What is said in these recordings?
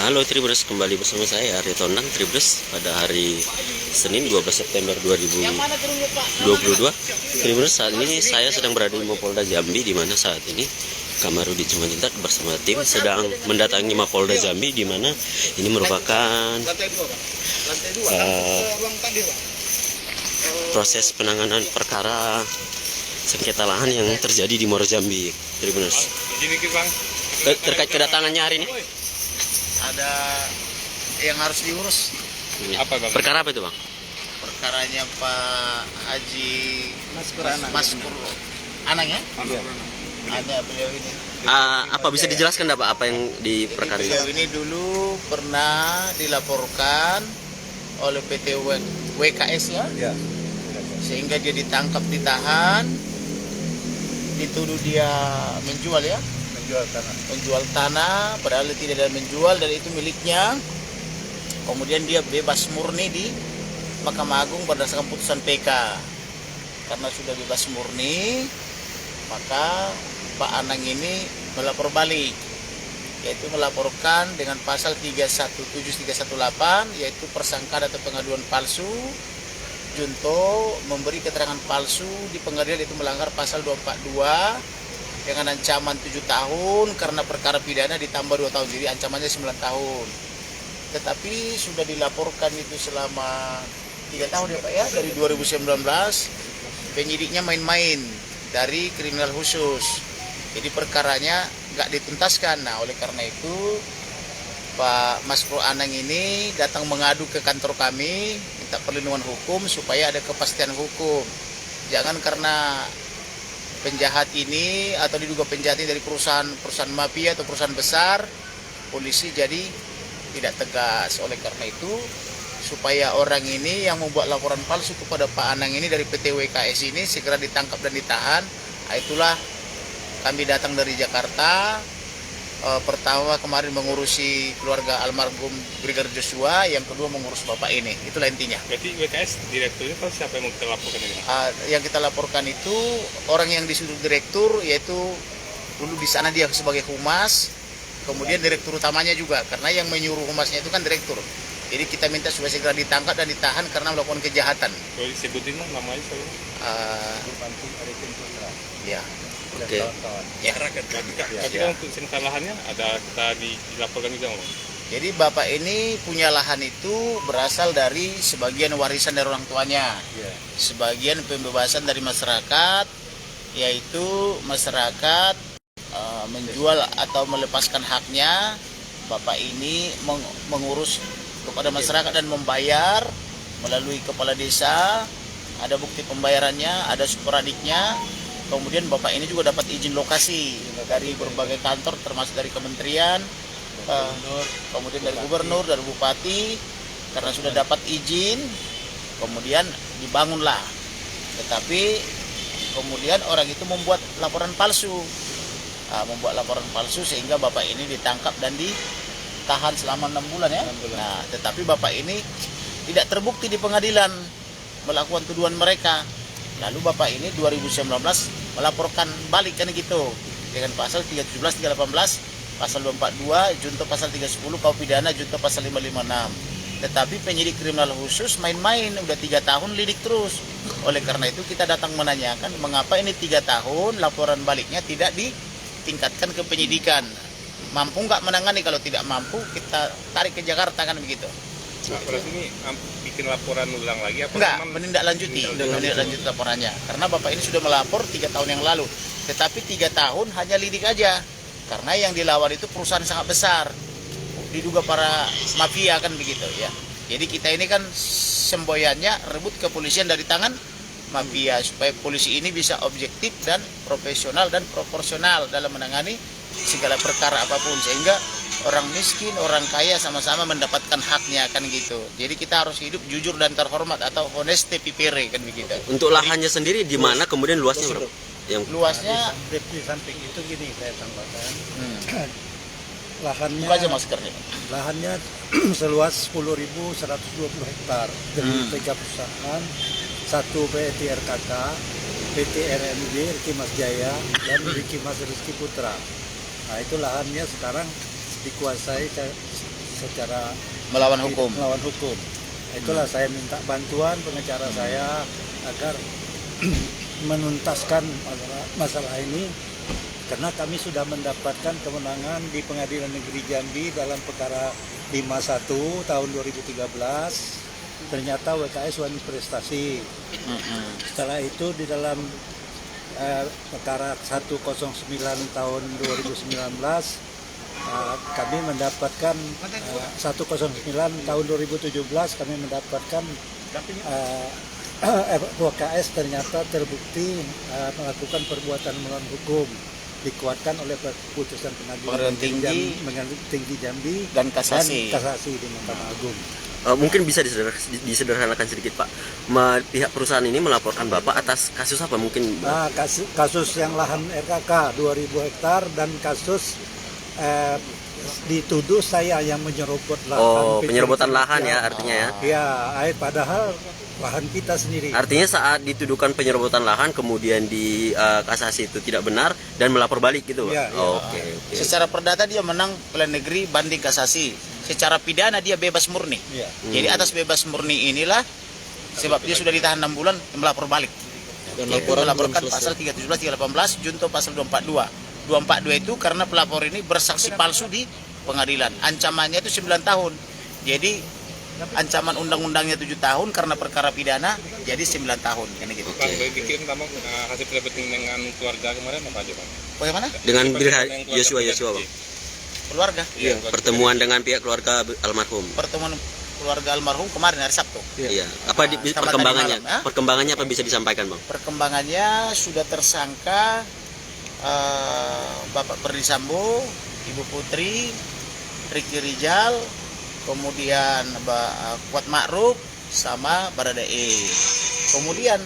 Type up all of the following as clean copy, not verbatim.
Halo Tribuners, kembali bersama saya Arya Tonang Tribuners pada hari Senin 12 September 2022. Tribuners, saat ini saya sedang berada di Mapolda Jambi, di mana saat ini Kamarudin Simanjuntak bersama tim sedang mendatangi Mapolda Jambi, di mana ini merupakan proses penanganan perkara sengketa lahan yang terjadi di Muaro Jambi. Tribuners, terkait kedatangannya hari ini ada yang harus diurus. Apa bang? Perkara apa itu bang? Perkaranya Pak Haji Maskur Anang ya? Iya. Ada beliau ini. Apa bisa dijelaskan apa yang di perkara ini? Beliau ini dulu pernah dilaporkan oleh PT WKS ya? Ya. Sehingga dia ditangkap, ditahan, dituduh dia menjual ya? Menjual tanah padahal tidak ada menjual dan itu miliknya. Kemudian dia bebas murni di Mahkamah Agung berdasarkan putusan PK. Karena sudah bebas murni, maka Pak Anang ini melapor balik, yaitu melaporkan dengan pasal 317318, yaitu persangkaan atau pengaduan palsu. Junto memberi keterangan palsu di pengadilan, itu melanggar pasal 242 dengan ancaman 7 tahun karena perkara pidana ditambah 2 tahun, jadi ancamannya 9 tahun. Tetapi sudah dilaporkan itu selama 3 tahun ya Pak ya, dari 2019. Penyidiknya main-main dari kriminal khusus, jadi perkaranya nggak dituntaskan. Nah oleh karena itu Pak Maskur Anang ini datang mengadu ke kantor kami, minta perlindungan hukum supaya ada kepastian hukum. Jangan karena penjahat ini atau diduga penjahat ini dari perusahaan mafia atau perusahaan besar, polisi jadi tidak tegas. Oleh karena itu, supaya orang ini yang membuat laporan palsu kepada Pak Anang ini dari PT WKS ini segera ditangkap dan ditahan. Itulah kami datang dari Jakarta. Pertama kemarin mengurusi keluarga almarhum Brigadir Joshua, yang kedua mengurus bapak ini. Itulah intinya. Berarti WKS direkturnya kalau siapa yang mau kita laporkan ini? Yang kita laporkan itu orang yang disuruh direktur, yaitu dulu di sana dia sebagai humas, kemudian direktur utamanya juga, karena yang menyuruh humasnya itu kan direktur. Jadi kita minta supaya segera ditangkap dan ditahan karena melakukan kejahatan. Boleh disebutin bang namanya soalnya? Ya. Oke. Ya. Tapi kan untuk sengketa lahannya ada kita dilaporkan juga bang? Jadi bapak ini punya lahan itu berasal dari sebagian warisan dari orang tuanya, sebagian pembebasan dari masyarakat, yaitu masyarakat menjual atau melepaskan haknya. Bapak ini mengurus kepada masyarakat dan membayar melalui kepala desa, ada bukti pembayarannya, ada sporadiknya. Kemudian bapak ini juga dapat izin lokasi dari berbagai kantor, termasuk dari kementerian, kemudian dari gubernur, dari bupati. Karena sudah dapat izin, kemudian dibangunlah. Tetapi kemudian orang itu membuat laporan palsu, sehingga bapak ini ditangkap dan ditahan selama 6 bulan ya. Nah, tetapi bapak ini tidak terbukti di pengadilan melakukan tuduhan mereka. Lalu bapak ini 2019 melaporkan balik kan gitu, dengan pasal 317, 318, pasal 242, junto pasal 310 KUH pidana, junto pasal 556. Tetapi penyidik kriminal khusus main-main, udah 3 tahun lidik terus. Oleh karena itu kita datang menanyakan mengapa ini 3 tahun laporan baliknya tidak ditingkatkan ke penyidikan. Mampu nggak menangani? Kalau tidak mampu kita tarik ke Jakarta kan begitu. Nah, berarti ini bikin laporan ulang lagi apa? Enggak, menindaklanjuti laporannya. Karena bapak ini sudah melapor 3 tahun yang lalu. Tetapi 3 tahun hanya lidik aja. Karena yang dilawan itu perusahaan sangat besar, diduga para mafia kan begitu ya. Jadi kita ini kan semboyannya rebut kepolisian dari tangan mafia, supaya polisi ini bisa objektif dan profesional dan proporsional dalam menangani segala perkara apapun, sehingga orang miskin, orang kaya sama-sama mendapatkan haknya kan gitu. Jadi kita harus hidup jujur dan terhormat atau honeste pipere kan begitu. Untuk lahannya sendiri di mana, kemudian luasnya berapa? Yang luasnya di samping itu gini saya tambahkan. Lahannya, buka aja maskernya. Lahannya seluas 10.120 hektar dari 3 perusahaan, 1 PT RKK, PT RMB, Riki Mas Jaya, dan Riki Mas Rizky Putra. Nah itu lahannya sekarang dikuasai secara Melawan hukum. melawan hukum. Itulah saya minta bantuan pengacara saya agar menuntaskan masalah ini, karena kami sudah mendapatkan kemenangan di Pengadilan Negeri Jambi dalam perkara 51 tahun 2013. Ternyata WKS wani prestasi. Setelah itu di dalam perkara 109 tahun 2019 kami mendapatkan 109 tahun 2017 kami mendapatkan WKS ternyata terbukti melakukan perbuatan melawan hukum, dikuatkan oleh keputusan Pengadilan Tinggi Jambi Dan kasasi. di Mahkamah Agung. Mungkin bisa disederhanakan sedikit Pak. Pihak perusahaan ini melaporkan Bapak atas kasus apa mungkin? Kasus yang lahan RKK 2000 hektar dan kasus dituduh saya yang menyerobot lahan. Oh, penyerobotan lahan ya artinya ya? Ya, padahal lahan kita sendiri. Artinya saat dituduhkan penyerobotan lahan kemudian di kasasi itu tidak benar dan melapor balik gitu Pak? Ya, ya. Oke. Secara perdata dia menang pengadilan negeri banding kasasi. Secara pidana dia bebas murni. Ya. Jadi atas bebas murni inilah sebab dia sudah ditahan 6 bulan melapor balik. Dan Yaitu melaporkan pasal 317, 318, junto pasal 242. 242 itu karena pelapor ini bersaksi palsu di pengadilan. Ancamannya itu 9 tahun. Jadi ancaman undang-undangnya 7 tahun karena perkara pidana, jadi 9 tahun kan gitu. Bang, boleh dikirim Bang hasil pelebetan dengan keluarga kemarin apa aja Bang? Bagaimana? Dengan Yosua Bang. Keluarga. Iya, Pertemuan dengan pihak keluarga almarhum. Pertemuan keluarga almarhum kemarin hari Sabtu. Iya. Apa Sama perkembangannya? tadi malam, Perkembangannya apa bisa disampaikan Bang? Perkembangannya sudah tersangka Bapak Perdi Sambo, Ibu Putri, Ricky Rijal, kemudian Kuat Ma'ruf sama Baradae. Kemudian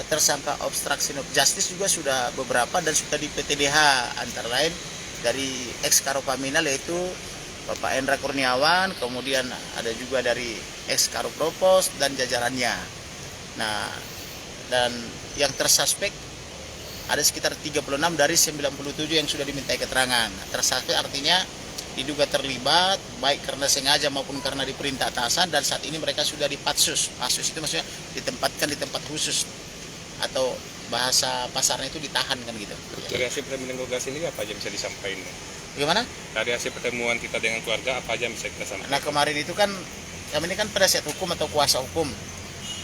tersangka obstruction of justice juga sudah beberapa dan sudah di PTDH, antara lain dari ex Karopaminal yaitu Bapak Endra Kurniawan, kemudian ada juga dari ex Karopropos dan jajarannya. Nah, dan yang tersuspek ada sekitar 36 dari 97 yang sudah dimintai keterangan. Tersuspek artinya diduga terlibat baik karena sengaja maupun karena diperintah atasan, dan saat ini mereka sudah dipatsus. Patsus itu maksudnya ditempatkan di tempat khusus atau bahasa pasarnya itu ditahan kan gitu. Dari hasil pertemuan keluarga ini apa aja bisa disampaikan? Bagaimana? Dari hasil pertemuan kita dengan keluarga apa aja yang bisa kita sampaikan? Nah, kemarin itu kan kami ini kan penasihat hukum atau kuasa hukum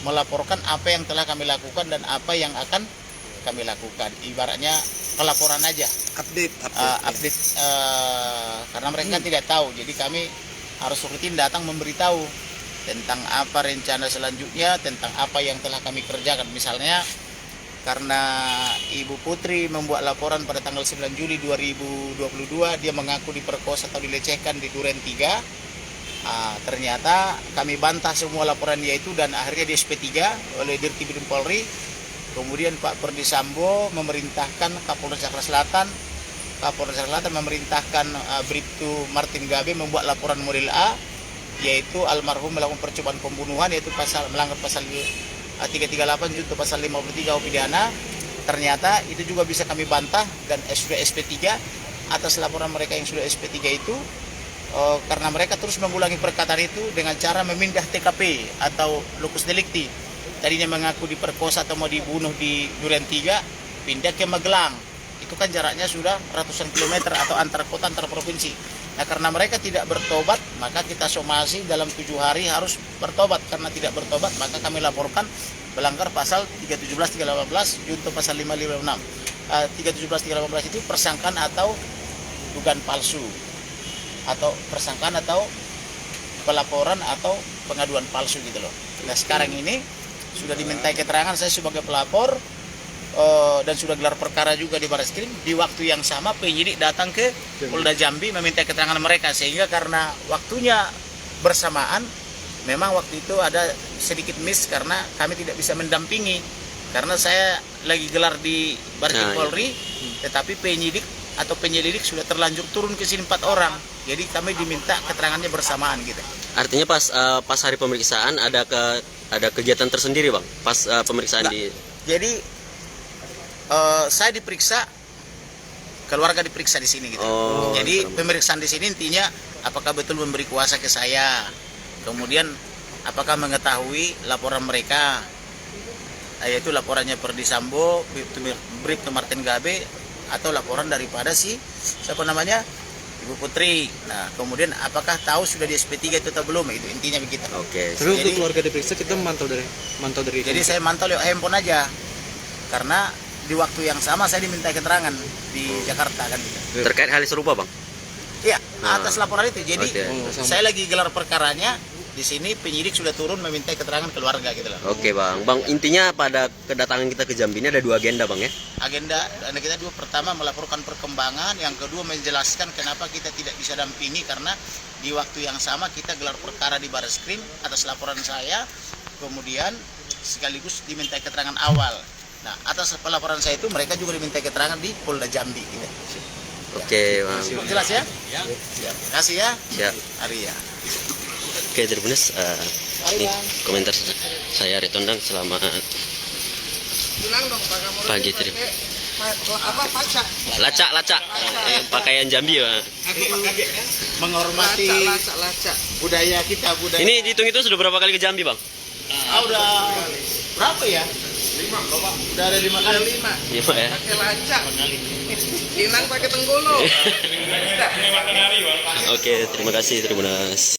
melaporkan apa yang telah kami lakukan dan apa yang akan kami lakukan. Ibaratnya pelaporan aja. Update karena mereka tidak tahu. Jadi kami harus rutin datang memberitahu tentang apa rencana selanjutnya, tentang apa yang telah kami kerjakan. Misalnya karena Ibu Putri membuat laporan pada tanggal 9 Juli 2022, dia mengaku diperkosa atau dilecehkan di Duren 3. Ternyata kami bantah semua laporan dia itu dan akhirnya di SP3 oleh Dirtipidum Polri. Kemudian Pak Perdi Sambo memerintahkan Kapolres Jakarta Selatan. Kapolres Jakarta Selatan memerintahkan Bribtu Martin Gabe membuat laporan model A, yaitu almarhum melakukan percobaan pembunuhan, yaitu melanggar pasal 338 junto pasal 53 pidana. Ternyata itu juga bisa kami bantah dan sudah SP3 atas laporan mereka yang sudah SP3 itu, karena mereka terus mengulangi perkataan itu dengan cara memindah TKP atau lokus delikti. Tadinya mengaku diperkosa atau mau dibunuh di Duren 3, pindah ke Magelang. Itu kan jaraknya sudah ratusan kilometer atau antar kota, antar provinsi. Nah, karena mereka tidak bertobat, maka kita somasi dalam 7 hari harus bertobat. Karena tidak bertobat, maka kami laporkan melanggar pasal 317, 318, junto pasal 556. 317, 318 itu persangkaan atau dugaan palsu, atau persangkaan atau pelaporan atau pengaduan palsu gitu loh. Nah, sekarang ini sudah dimintai keterangan saya sebagai pelapor, dan sudah gelar perkara juga di Barreskrim. Di waktu yang sama penyidik datang ke Polda Jambi meminta keterangan mereka, sehingga karena waktunya bersamaan memang waktu itu ada sedikit miss karena kami tidak bisa mendampingi karena saya lagi gelar di Barreskrim Polri, tetapi penyidik atau penyelidik sudah terlanjur turun ke sini 4 orang, jadi kami diminta keterangannya bersamaan gitu. Artinya pas hari pemeriksaan ada kegiatan tersendiri Bang pas pemeriksaan di. Jadi saya diperiksa, keluarga diperiksa di sini gitu. Jadi pemeriksaan di sini intinya apakah betul memberi kuasa ke saya, kemudian apakah mengetahui laporan mereka, yaitu laporannya Perdi Sambo, Bribtu Martin Gabe, atau laporan daripada siapa namanya, Ibu Putri. Nah, kemudian apakah tahu sudah di SP3 itu atau belum? Itu intinya begitu. Oke. Tapi untuk keluarga diperiksa kita memantau dari Jadi saya mantau lewat handphone aja. Karena di waktu yang sama saya diminta keterangan di Jakarta kan gitu. Terkait hal serupa, Bang? Iya, atas laporan itu. Jadi Oke. saya lagi gelar perkaranya. Di sini penyidik sudah turun meminta keterangan keluarga gitu loh. Oke, Bang. Bang, intinya pada kedatangan kita ke Jambi ini ada 2 agenda, Bang, ya? Agenda kita dua, pertama melaporkan perkembangan, yang kedua menjelaskan kenapa kita tidak bisa dampingi karena di waktu yang sama kita gelar perkara di Barreskrim atas laporan saya, kemudian sekaligus diminta keterangan awal. Nah, atas pelaporan saya itu mereka juga diminta keterangan di Polda Jambi gitu. Oke, Bang. Jelas ya? Ya. Terima kasih ya. Ya. Arya. Oke, Tribuners, ini komentar saya Ritondang. Selamat pagi, Lacak. Pakaian Jambi, Pak. Menghormati budaya kita, budaya. Ini dihitung itu sudah berapa kali ke Jambi, Bang? Udah berapa ya? 5, Bapak. Udah ada 5 kali. 5 ya. pakai lacak. Inang pakai tenggolo. Oke, terima kasih Tribuners.